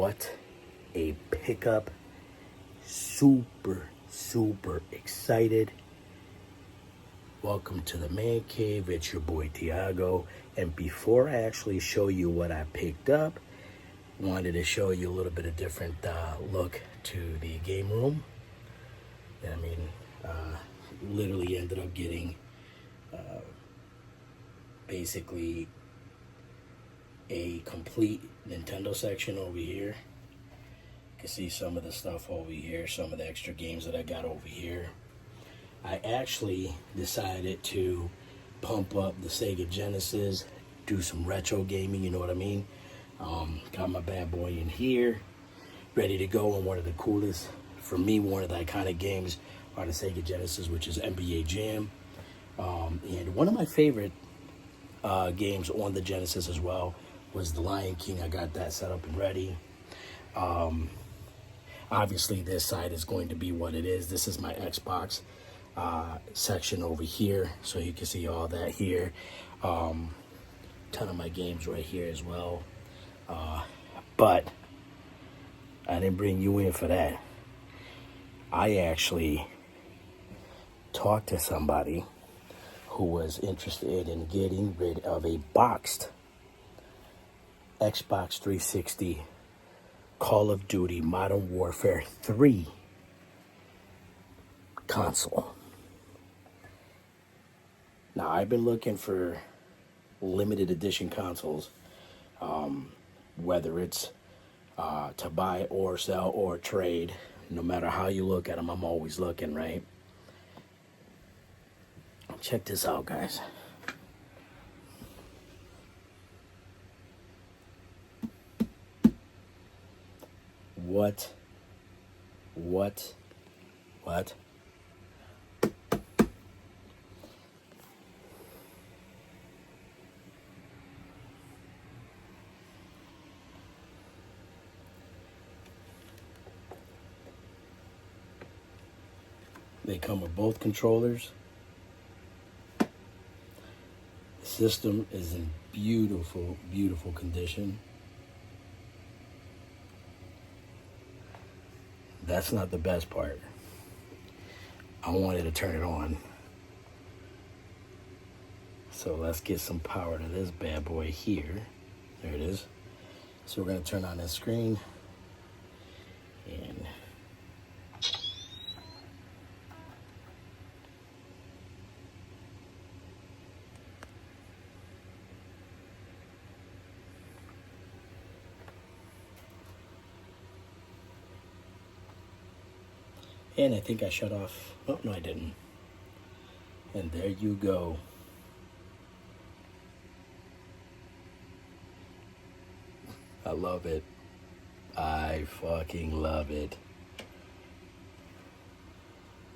What a pickup. Super excited. Welcome to the man cave. It's your boy Tiago. And before I actually show you what I picked up, wanted to show you a little bit of different look to the game room. I mean, literally ended up getting basically a complete Nintendo section over here. You can see some of the stuff over here, some of the extra games that I got over here. I actually decided to pump up the Sega Genesis, do some retro gaming, you know what I mean? Got my bad boy in here, ready to go. And one of the coolest, for me, one of the iconic games are the Sega Genesis, which is NBA Jam. And one of my favorite games on the Genesis as well was The Lion King. I got that set up and ready. Obviously this side is going to be what it is. This is my Xbox section over here, so you can see all that here. Ton of my games right here as well. But I didn't bring you in for that. I actually talked to somebody who was interested in getting rid of a boxed Xbox 360 Call of Duty Modern Warfare 3 console. Now, I've been looking for limited edition consoles, whether it's to buy or sell or trade. No matter how you look at them, I'm always looking, right? Check this out, guys. What? They come with both controllers. The system is in beautiful condition. That's not the best part. I wanted to turn it on. So let's get some power to this bad boy here. There it is. So we're going to turn on that screen. And I think I shut off. Oh, no, I didn't. And there you go. I love it. I fucking love it.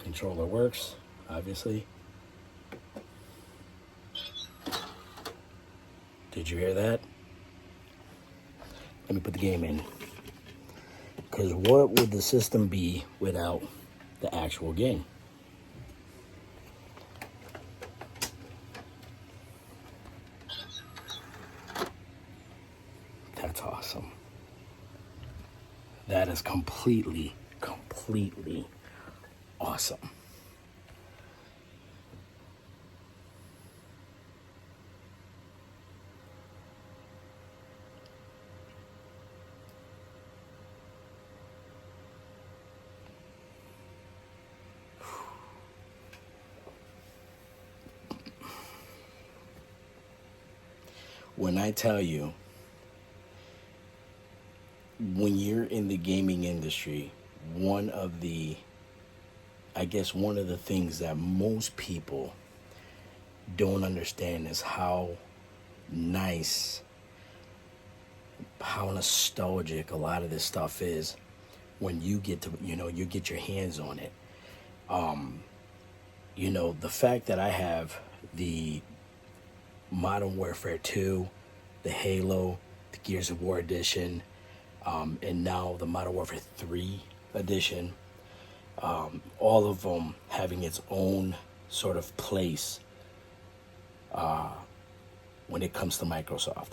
Controller works, obviously. Did you hear that? Let me put the game in. Because what would the system be without the actual game? That's awesome. That is completely awesome. When I tell you, when you're in the gaming industry, one of the things that most people don't understand is how nice, how nostalgic a lot of this stuff is when you get to, you get your hands on it. The fact that I have the Modern Warfare 2, the Halo, the Gears of War edition, and now the Modern Warfare 3 edition, all of them having its own sort of place when it comes to Microsoft.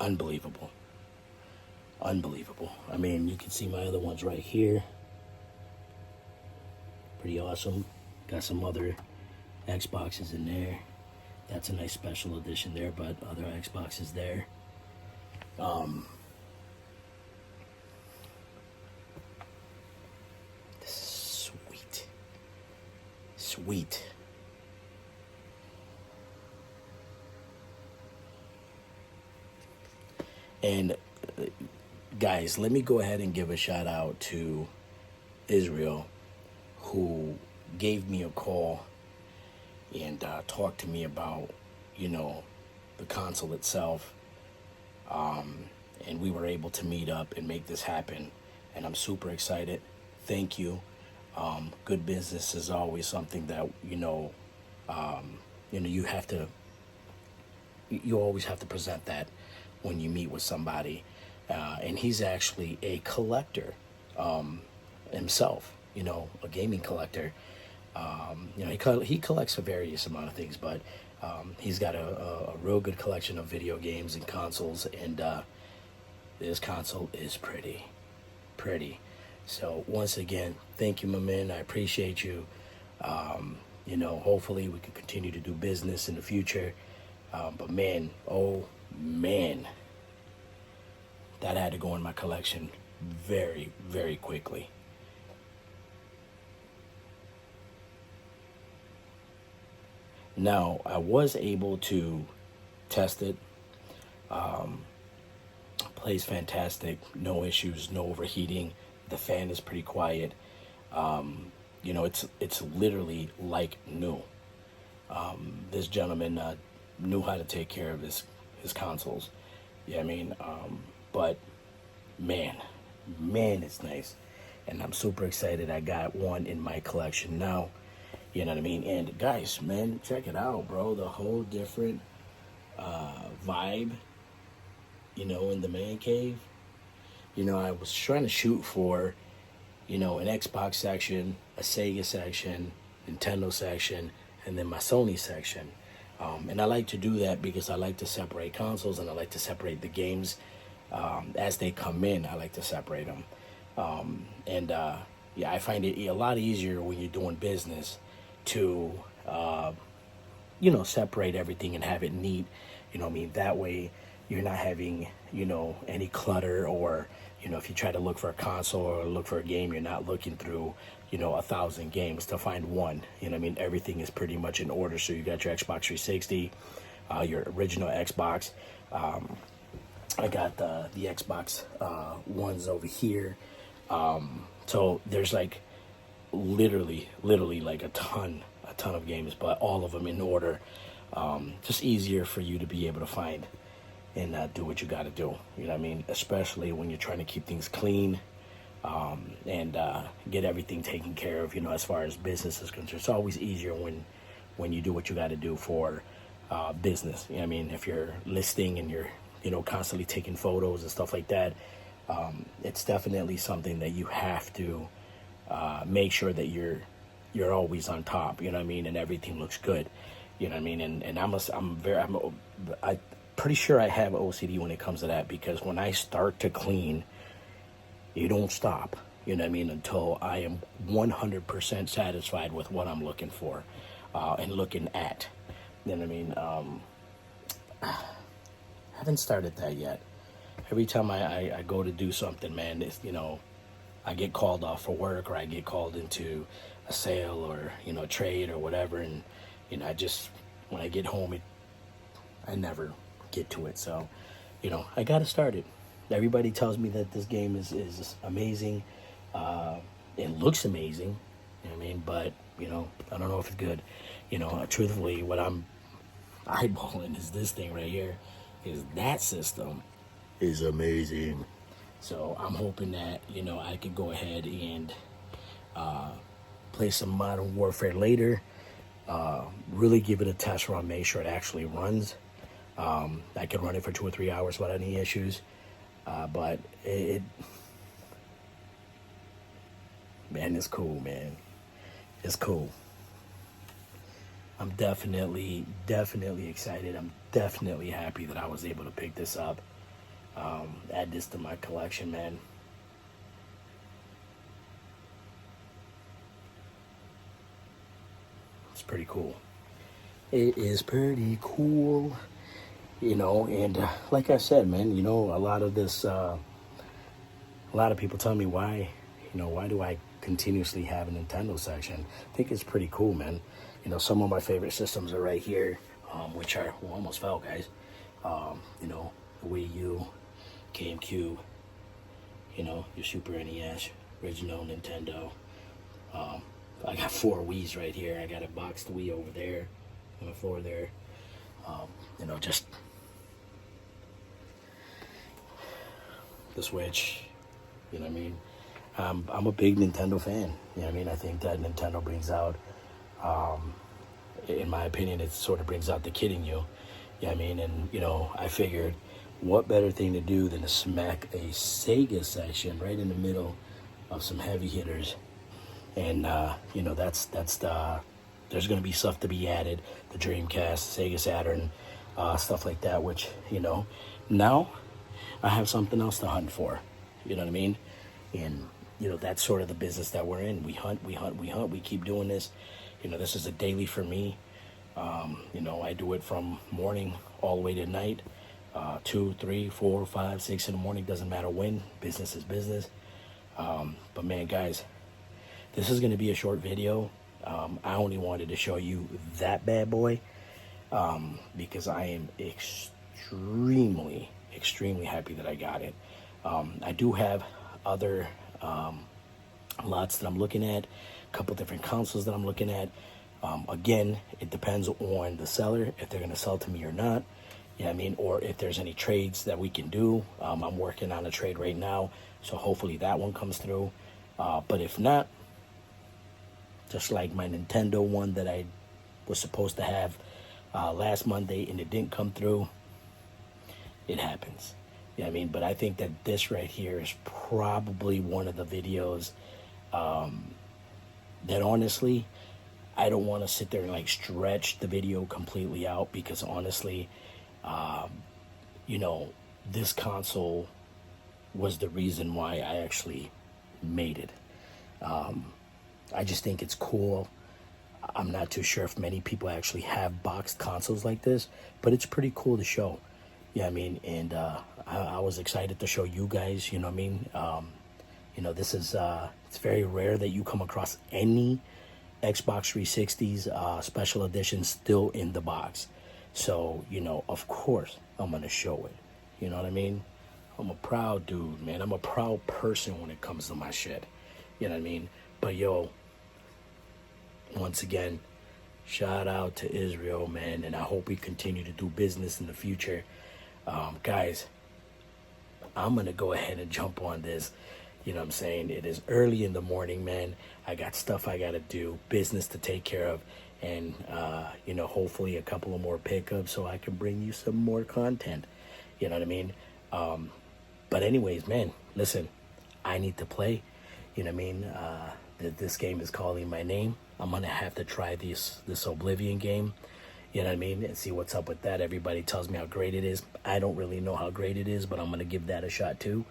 unbelievable. Unbelievable. I mean, you can see my other ones right here. Pretty awesome. Got some other Xboxes in there. That's a nice special edition there, but other Xboxes there. This is sweet. Sweet. And guys, let me go ahead and give a shout out to Israel, who gave me a call and talked to me about, you know, the console itself. And we were able to meet up and make this happen. And I'm super excited. Thank you. Good business is always something that, you always have to present that when you meet with somebody. And he's actually a collector himself, a gaming collector. He collects a various amount of things, but he's got a real good collection of video games and consoles, and this console is pretty. So once again, thank you, my man. I appreciate you. Hopefully we can continue to do business in the future. But man, oh man, that had to go in my collection very, very quickly. Now, I was able to test it. Plays fantastic, no issues, no overheating. The fan is pretty quiet. It's literally like new. This gentleman knew how to take care of his consoles. Yeah, I mean, but man, it's nice, and I'm super excited. I got one in my collection now. You know what I mean? And guys, man, check it out, bro. The whole different vibe, in the man cave. I was trying to shoot for, an Xbox section, a Sega section, Nintendo section, and then my Sony section. And I like to do that because I like to separate consoles, and I like to separate the games as they come in. I like to separate them. I find it a lot easier when you're doing business to, separate everything and have it neat. That way you're not having, any clutter, or, if you try to look for a console or look for a game, you're not looking through, 1,000 games to find one. Everything is pretty much in order. So you got your Xbox 360, your original Xbox. I got the Xbox ones over here. So there's like literally like a ton of games, but all of them in order. Just easier for you to be able to find and do what you got to do. Especially when you're trying to keep things clean, and get everything taken care of. As far as business is concerned, it's always easier when you do what you got to do for business. If you're listing and you're constantly taking photos and stuff like that, it's definitely something that you have to make sure that you're always on top, and everything looks good, and I'm pretty sure I have OCD when it comes to that, because when I start to clean, you don't stop, until I am 100% satisfied with what I'm looking for and looking at. I haven't started that yet. Every time I go to do something, man, it's, I get called off for work, or I get called into a sale, or, trade or whatever. And, when I get home, I never get to it. So, I got to start it. Everybody tells me that this game is amazing. It looks amazing. But, I don't know if it's good. Truthfully, what I'm eyeballing is this thing right here. Is that system is amazing. So I'm hoping that, I could go ahead and play some Modern Warfare later. Really give it a test run, make sure it actually runs. I could run it for 2 or 3 hours without any issues. But man, it's cool, man. It's cool. I'm definitely excited. I'm definitely happy that I was able to pick this up. Add this to my collection, man. It's pretty cool. It is pretty cool, you know. And like I said, man, you know, a lot of this, a lot of people tell me why, you know, why do I continuously have a Nintendo section? I think it's pretty cool, man. You know, some of my favorite systems are right here, which are, well, almost fell, guys. You know, the Wii U, GameCube, you know, your Super NES, original Nintendo. I got 4 Wii's right here. I got a boxed Wii over there on the floor there. You know, just the Switch, you know what I mean? I'm a big Nintendo fan. You know what I mean? I think that Nintendo brings out, in my opinion, it sort of brings out the kid in you. You know what I mean? And, you know, I figured what better thing to do than to smack a Sega section right in the middle of some heavy hitters. And, you know, that's the, there's going to be stuff to be added, the Dreamcast, Sega Saturn, stuff like that, which, you know, now I have something else to hunt for, you know what I mean? And, you know, that's sort of the business that we're in. We hunt, we hunt, we hunt, we keep doing this. You know, this is a daily for me. You know, I do it from morning all the way to night, 2, 3, 4, 5, 6 in the morning, doesn't matter when, business is business. But man, guys, this is going to be a short video. I only wanted to show you that bad boy because I am extremely happy that I got it. I do have other lots that I'm looking at, a couple different consoles that I'm looking at. Again, it depends on the seller, if they're going to sell to me or not. You know what I mean? Or if there's any trades that we can do. I'm working on a trade right now, so hopefully that one comes through. But if not, just like my Nintendo one that I was supposed to have last Monday and it didn't come through, it happens. You know what I mean? But I think that this right here is probably one of the videos that honestly, I don't want to sit there and like stretch the video completely out because honestly, you know, this console was the reason why I actually made it. I just think it's cool. I'm not too sure if many people actually have boxed consoles like this, but it's pretty cool to show. Yeah, I mean, and I was excited to show you guys, you know what I mean? You know, this is, it's very rare that you come across any Xbox 360's special edition still in the box. So, you know, of course, I'm going to show it. You know what I mean? I'm a proud dude, man. I'm a proud person when it comes to my shit. You know what I mean? But, yo, once again, shout out to Israel, man. And I hope we continue to do business in the future. Guys, I'm going to go ahead and jump on this. You know what I'm saying? It is early in the morning, man. I got stuff I got to do, business to take care of. And, you know, hopefully a couple of more pickups so I can bring you some more content. You know what I mean? But anyways, man, listen, I need to play. You know what I mean? This game is calling my name. I'm going to have to try this Oblivion game. You know what I mean? And see what's up with that. Everybody tells me how great it is. I don't really know how great it is, but I'm going to give that a shot too.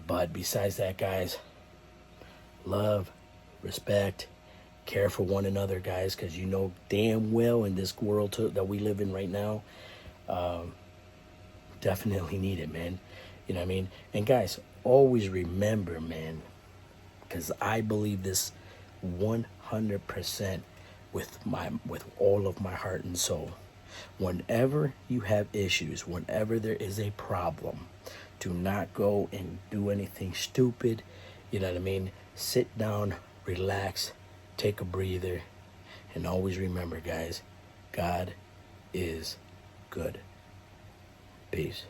But besides that, guys, love, respect, care for one another, guys, because you know damn well in this world that we live in right now, definitely need it, man. You know what I mean? And guys, always remember, man, because I believe this 100% with all of my heart and soul. Whenever you have issues, whenever there is a problem, do not go and do anything stupid. You know what I mean? Sit down, relax, take a breather, and always remember, guys, God is good. Peace.